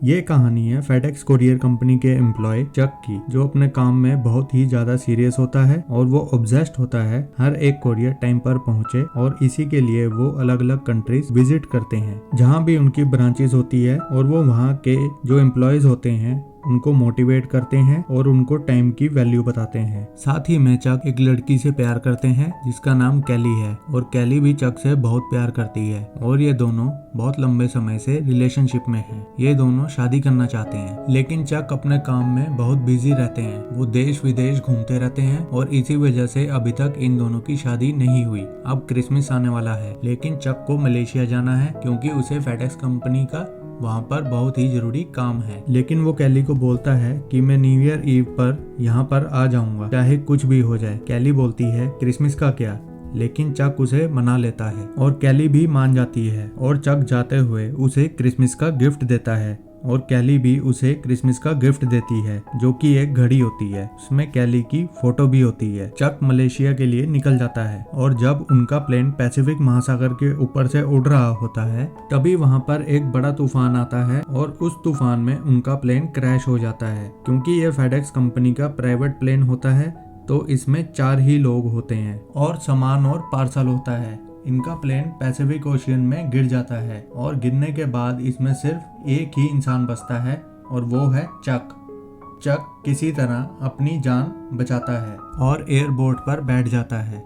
ये कहानी है फेडेक्स कोरियर कंपनी के एम्प्लॉय चक की, जो अपने काम में बहुत ही ज्यादा सीरियस होता है और वो ऑब्सेस्ड होता है हर एक कोरियर टाइम पर पहुंचे, और इसी के लिए वो अलग अलग कंट्रीज विजिट करते हैं जहां भी उनकी ब्रांचेस होती है, और वो वहां के जो एम्प्लॉयज होते हैं उनको मोटिवेट करते हैं और उनको टाइम की वैल्यू बताते हैं। साथ ही में चक एक लड़की से प्यार करते हैं जिसका नाम कैली है, और कैली भी चक से बहुत प्यार करती है और ये दोनों बहुत लंबे समय से रिलेशनशिप में हैं। ये दोनों शादी करना चाहते हैं, लेकिन चक अपने काम में बहुत बिजी रहते हैं। वो देश विदेश घूमते रहते हैं और इसी वजह से अभी तक इन दोनों की शादी नहीं हुई। अब क्रिसमस आने वाला है, लेकिन चक को मलेशिया जाना है क्योंकि उसे फेडेक्स कंपनी का वहाँ पर बहुत ही जरूरी काम है। लेकिन वो कैली को बोलता है कि मैं न्यू ईयर ईव पर यहाँ पर आ जाऊंगा, चाहे कुछ भी हो जाए। कैली बोलती है क्रिसमस का क्या, लेकिन चक उसे मना लेता है और कैली भी मान जाती है और चक जाते हुए उसे क्रिसमस का गिफ्ट देता है, और कैली भी उसे क्रिसमस का गिफ्ट देती है जो कि एक घड़ी होती है। उसमें कैली की फोटो भी होती है। चक मलेशिया के लिए निकल जाता है, और जब उनका प्लेन पैसिफिक महासागर के ऊपर से उड़ रहा होता है तभी वहां पर एक बड़ा तूफान आता है, और उस तूफान में उनका प्लेन क्रैश हो जाता है। क्योंकि ये फेडेक्स कंपनी का प्राइवेट प्लेन होता है तो इसमें 4 ही लोग होते हैं और सामान और पार्सल होता है। इनका प्लेन पैसिफिक ओशियन में गिर जाता है, और गिरने के बाद इसमें सिर्फ एक ही इंसान बचता है और वो है चक। चक किसी तरह अपनी जान बचाता है और एयरबोट पर बैठ जाता है।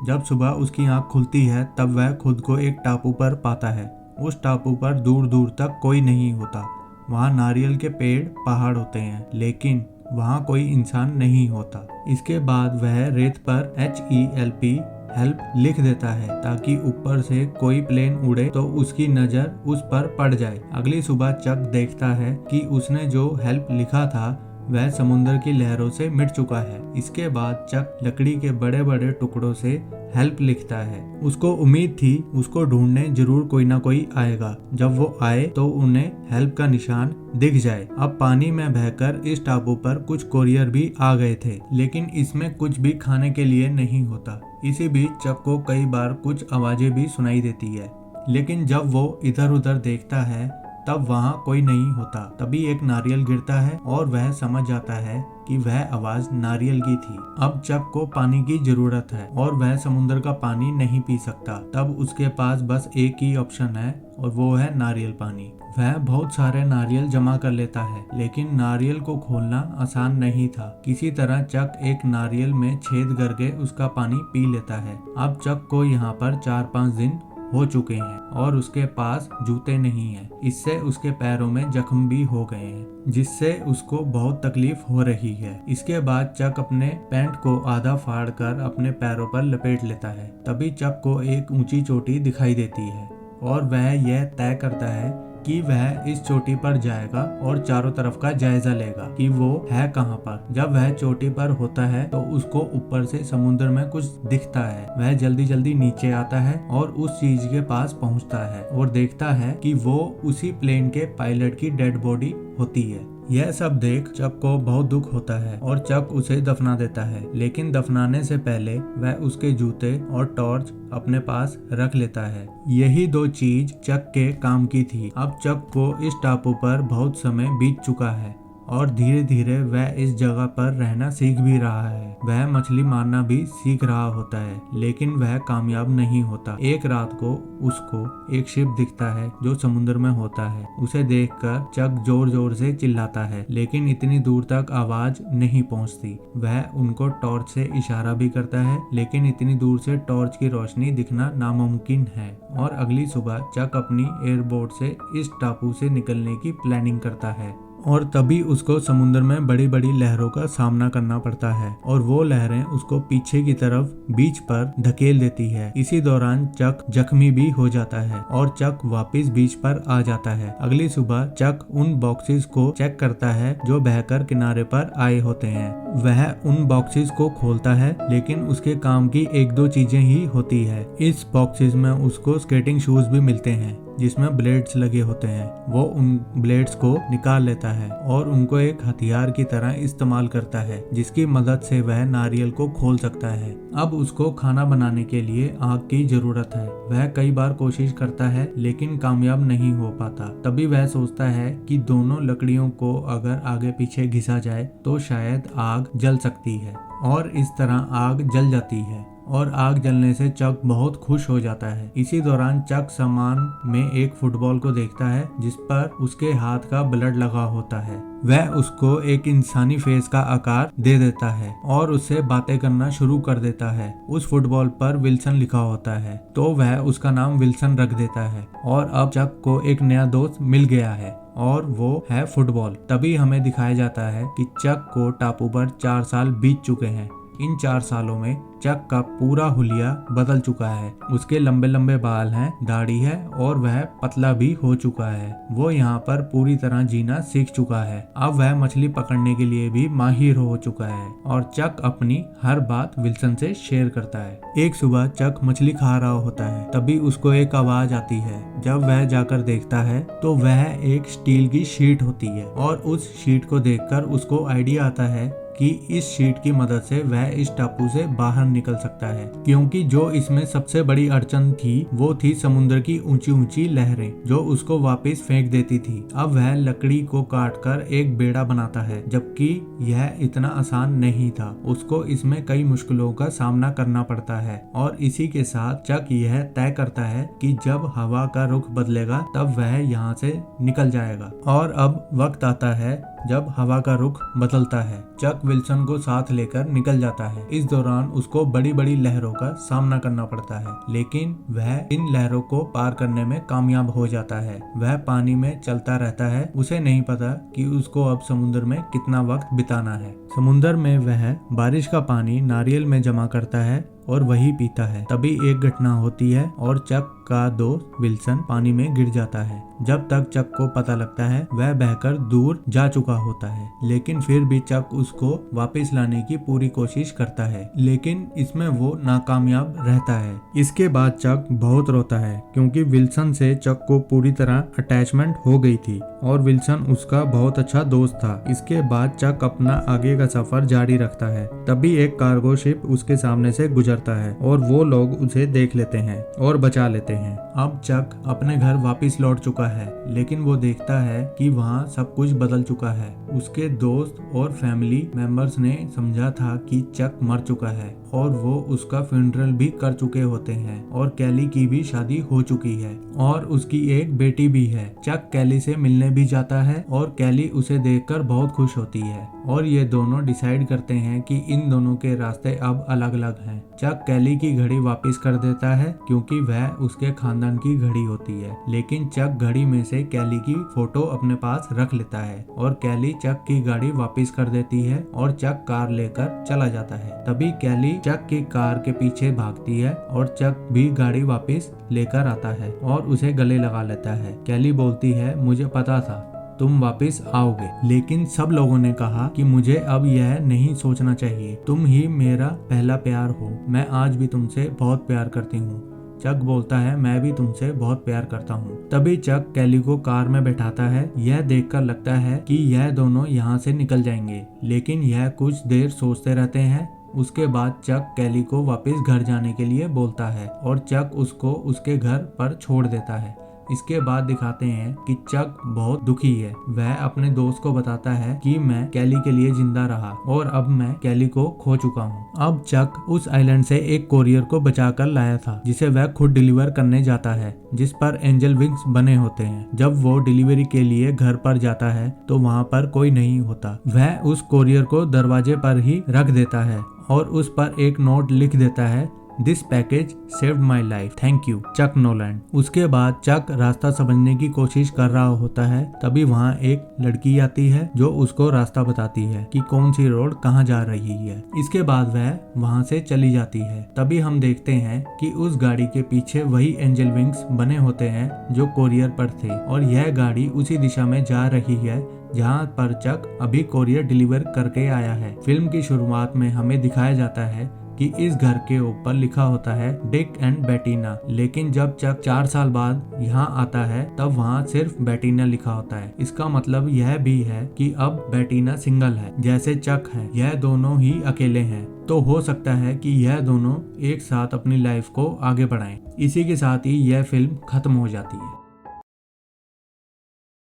जब सुबह उसकी आंख खुलती है तब वह खुद को एक टापू पर पाता है। उस टापू पर दूर दूर तक कोई नहीं होता। वहाँ नारियल के पेड़ पहाड़ होते हैं, लेकिन वहाँ कोई इंसान नहीं होता। इसके बाद वह रेत पर HELP हेल्प लिख देता है ताकि ऊपर से कोई प्लेन उड़े तो उसकी नजर उस पर पड़ जाए। अगली सुबह चक देखता है कि उसने जो हेल्प लिखा था वह समुद्र की लहरों से मिट चुका है। इसके बाद चक लकड़ी के बड़े बड़े टुकड़ों से हेल्प लिखता है। उसको उम्मीद थी उसको ढूंढने जरूर कोई ना कोई आएगा। जब वो आए तो उन्हें हेल्प का निशान दिख जाए। अब पानी में बहकर इस टापू पर कुछ कोरियर भी आ गए थे, लेकिन इसमें कुछ भी खाने के लिए नहीं होता। इसी बीच चक को कई बार कुछ आवाजें भी सुनाई देती है, लेकिन जब वो इधर उधर देखता है तब वहाँ कोई नहीं होता। तभी एक नारियल गिरता है और वह समझ जाता है कि वह आवाज नारियल की थी। अब चक को पानी की जरूरत है और वह समुद्र का पानी नहीं पी सकता। तब उसके पास बस एक ही ऑप्शन है और वो है नारियल पानी। वह बहुत सारे नारियल जमा कर लेता है, लेकिन नारियल को खोलना आसान नहीं था। किसी तरह चक एक नारियल में छेद करके उसका पानी पी लेता है। अब चक को यहाँ पर 4-5 दिन हो चुके हैं और उसके पास जूते नहीं हैं। इससे उसके पैरों में जख्म भी हो गए हैं, जिससे उसको बहुत तकलीफ हो रही है। इसके बाद चक अपने पैंट को आधा फाड़ कर अपने पैरों पर लपेट लेता है। तभी चक को एक ऊंची चोटी दिखाई देती है और वह यह तय करता है कि वह इस चोटी पर जाएगा और चारों तरफ का जायजा लेगा कि वो है कहाँ पर। जब वह चोटी पर होता है तो उसको ऊपर से समुद्र में कुछ दिखता है। वह जल्दी जल्दी नीचे आता है और उस चीज के पास पहुँचता है और देखता है कि वो उसी प्लेन के पायलट की डेड बॉडी होती है। यह सब देख चक को बहुत दुख होता है और चक उसे दफना देता है, लेकिन दफनाने से पहले वह उसके जूते और टॉर्च अपने पास रख लेता है। यही 2 चीज चक के काम की थी। अब चक को इस टापू पर बहुत समय बीत चुका है और धीरे धीरे वह इस जगह पर रहना सीख भी रहा है। वह मछली मारना भी सीख रहा होता है, लेकिन वह कामयाब नहीं होता। एक रात को उसको एक शिप दिखता है जो समुद्र में होता है। उसे देखकर चक जोर जोर से चिल्लाता है, लेकिन इतनी दूर तक आवाज नहीं पहुंचती। वह उनको टॉर्च से इशारा भी करता है, लेकिन इतनी दूर से टॉर्च की रोशनी दिखना नामुमकिन है। और अगली सुबह चक अपनी एयरबोट से इस टापू से निकलने की प्लानिंग करता है, और तभी उसको समुद्र में बड़ी बड़ी लहरों का सामना करना पड़ता है और वो लहरें उसको पीछे की तरफ बीच पर धकेल देती है। इसी दौरान चक जख्मी भी हो जाता है और चक वापस बीच पर आ जाता है। अगली सुबह चक उन बॉक्सेस को चेक करता है जो बहकर किनारे पर आए होते हैं। वह उन बॉक्सेस को खोलता है, लेकिन उसके काम की 1-2 चीजें ही होती है। इस बॉक्सेस में उसको स्केटिंग शूज भी मिलते हैं, जिसमें ब्लेड्स लगे होते हैं। वो उन ब्लेड्स को निकाल लेता है और उनको एक हथियार की तरह इस्तेमाल करता है, जिसकी मदद से वह नारियल को खोल सकता है। अब उसको खाना बनाने के लिए आग की जरूरत है। वह कई बार कोशिश करता है लेकिन कामयाब नहीं हो पाता। तभी वह सोचता है कि दोनों लकड़ियों को अगर आगे पीछे घिसा जाए तो शायद आग जल सकती है, और इस तरह आग जल जाती है और आग जलने से चक बहुत खुश हो जाता है। इसी दौरान चक सामान में एक फुटबॉल को देखता है जिस पर उसके हाथ का ब्लड लगा होता है। वह उसको एक इंसानी फेस का आकार दे देता है और उससे बातें करना शुरू कर देता है। उस फुटबॉल पर विल्सन लिखा होता है तो वह उसका नाम विल्सन रख देता है। और अब चक को एक नया दोस्त मिल गया है और वो है फुटबॉल। तभी हमें दिखाया जाता है कि चक को टापू पर 4 साल बीत चुके हैं। इन 4 सालों में चक का पूरा हुलिया बदल चुका है। उसके लंबे लंबे बाल हैं, दाढ़ी है और वह पतला भी हो चुका है। वो यहाँ पर पूरी तरह जीना सीख चुका है। अब वह मछली पकड़ने के लिए भी माहिर हो चुका है और चक अपनी हर बात विल्सन से शेयर करता है। एक सुबह चक मछली खा रहा होता है, तभी उसको एक आवाज आती है। जब वह जाकर देखता है तो वह एक स्टील की शीट होती है और उस शीट को देखकर उसको आइडिया आता है कि इस शीट की मदद से वह इस टापू से बाहर निकल सकता है, क्योंकि जो इसमें सबसे बड़ी अड़चन थी वो थी समुद्र की ऊंची ऊंची लहरें जो उसको वापस फेंक देती थी। अब वह लकड़ी को काटकर एक बेड़ा बनाता है, जबकि यह इतना आसान नहीं था। उसको इसमें कई मुश्किलों का सामना करना पड़ता है और इसी के साथ चक यह तय करता है कि जब हवा का रुख बदलेगा तब वह यहाँ से निकल जाएगा। और अब वक्त आता है जब हवा का रुख बदलता है। चक विल्सन को साथ लेकर निकल जाता है। इस दौरान उसको बड़ी बड़ी लहरों का सामना करना पड़ता है, लेकिन वह इन लहरों को पार करने में कामयाब हो जाता है। वह पानी में चलता रहता है। उसे नहीं पता कि उसको अब समुद्र में कितना वक्त बिताना है। समुद्र में वह बारिश का पानी नारियल में जमा करता है और वही पीता है। तभी एक घटना होती है और चक का दोस्त विल्सन पानी में गिर जाता है। जब तक चक को पता लगता है वह बहकर दूर जा चुका होता है, लेकिन फिर भी चक उसको वापस लाने की पूरी कोशिश करता है, लेकिन इसमें वो नाकामयाब रहता है। इसके बाद चक बहुत रोता है क्योंकि विल्सन से चक को पूरी तरह अटैचमेंट हो गई थी और विल्सन उसका बहुत अच्छा दोस्त था। इसके बाद चक अपना आगे का सफर जारी रखता है। तभी एक कार्गो शिप उसके सामने से गुजरता है और वो लोग उसे देख लेते हैं और बचा लेते हैं। अब चक अपने घर वापस लौट चुका है, लेकिन वो देखता है कि वहाँ सब कुछ बदल चुका है। उसके दोस्त और फैमिली मेंबर्स ने समझा था कि चक मर चुका है और वो उसका फ्यूनरल भी कर चुके होते हैं और कैली की भी शादी हो चुकी है और उसकी एक बेटी भी है। चक कैली से मिलने भी जाता है और कैली उसे देखकर बहुत खुश होती है और ये दोनों डिसाइड करते हैं कि इन दोनों के रास्ते अब अलग अलग हैं। चक कैली की घड़ी वापस कर देता है क्योंकि वह उसके खानदान की घड़ी होती है, लेकिन चक घड़ी में से कैली की फोटो अपने पास रख लेता है और कैली चक की गाड़ी वापस कर देती है और चक कार लेकर चला जाता है। तभी कैली चक की कार के पीछे भागती है और चक भी गाड़ी वापस लेकर आता है और उसे गले लगा लेता है। कैली बोलती है, मुझे पता था तुम वापस आओगे, लेकिन सब लोगों ने कहा कि मुझे अब यह नहीं सोचना चाहिए। तुम ही मेरा पहला प्यार हो। मैं आज भी तुमसे बहुत प्यार करती हूँ। चक बोलता है, मैं भी तुमसे बहुत प्यार करता हूँ। तभी चक कैली को कार में बैठाता है। यह देखकर लगता है कि यह दोनों यहाँ से निकल जाएंगे, लेकिन यह कुछ देर सोचते रहते हैं। उसके बाद चक कैली को वापस घर जाने के लिए बोलता है और चक उसको उसके घर पर छोड़ देता है। इसके बाद दिखाते हैं कि चक बहुत दुखी है। वह अपने दोस्त को बताता है कि मैं कैली के लिए जिंदा रहा और अब मैं कैली को खो चुका हूँ। अब चक उस आइलैंड से एक कोरियर को बचाकर लाया था जिसे वह खुद डिलीवर करने जाता है, जिस पर एंजल विंग्स बने होते हैं। जब वो डिलीवरी के लिए घर पर जाता है तो वहाँ पर कोई नहीं होता। वह उस कोरियर को दरवाजे पर ही रख देता है और उस पर एक नोट लिख देता है, this package saved my life, thank you Chuck Noland. उसके बाद चक रास्ता समझने की कोशिश कर रहा होता है। तभी वहाँ एक लड़की आती है जो उसको रास्ता बताती है कि कौन सी रोड कहाँ जा रही है। इसके बाद वह वहाँ से चली जाती है। तभी हम देखते हैं कि उस गाड़ी के पीछे वही एंजल विंग्स बने होते हैं जो कोरियर पर थे और यह गाड़ी उसी दिशा में जा रही है जहाँ पर चक अभी कोरियर डिलीवर करके आया है। फिल्म की शुरुआत में हमें दिखाया जाता है कि इस घर के ऊपर लिखा होता है डिक एंड बेटीना, लेकिन जब चक 4 साल बाद यहाँ आता है तब वहाँ सिर्फ बेटीना लिखा होता है। इसका मतलब यह भी है कि अब बेटीना सिंगल है जैसे चक है, यह दोनों ही अकेले हैं। तो हो सकता है कि यह दोनों एक साथ अपनी लाइफ को आगे बढ़ाएं। इसी के साथ ही यह फिल्म खत्म हो जाती है।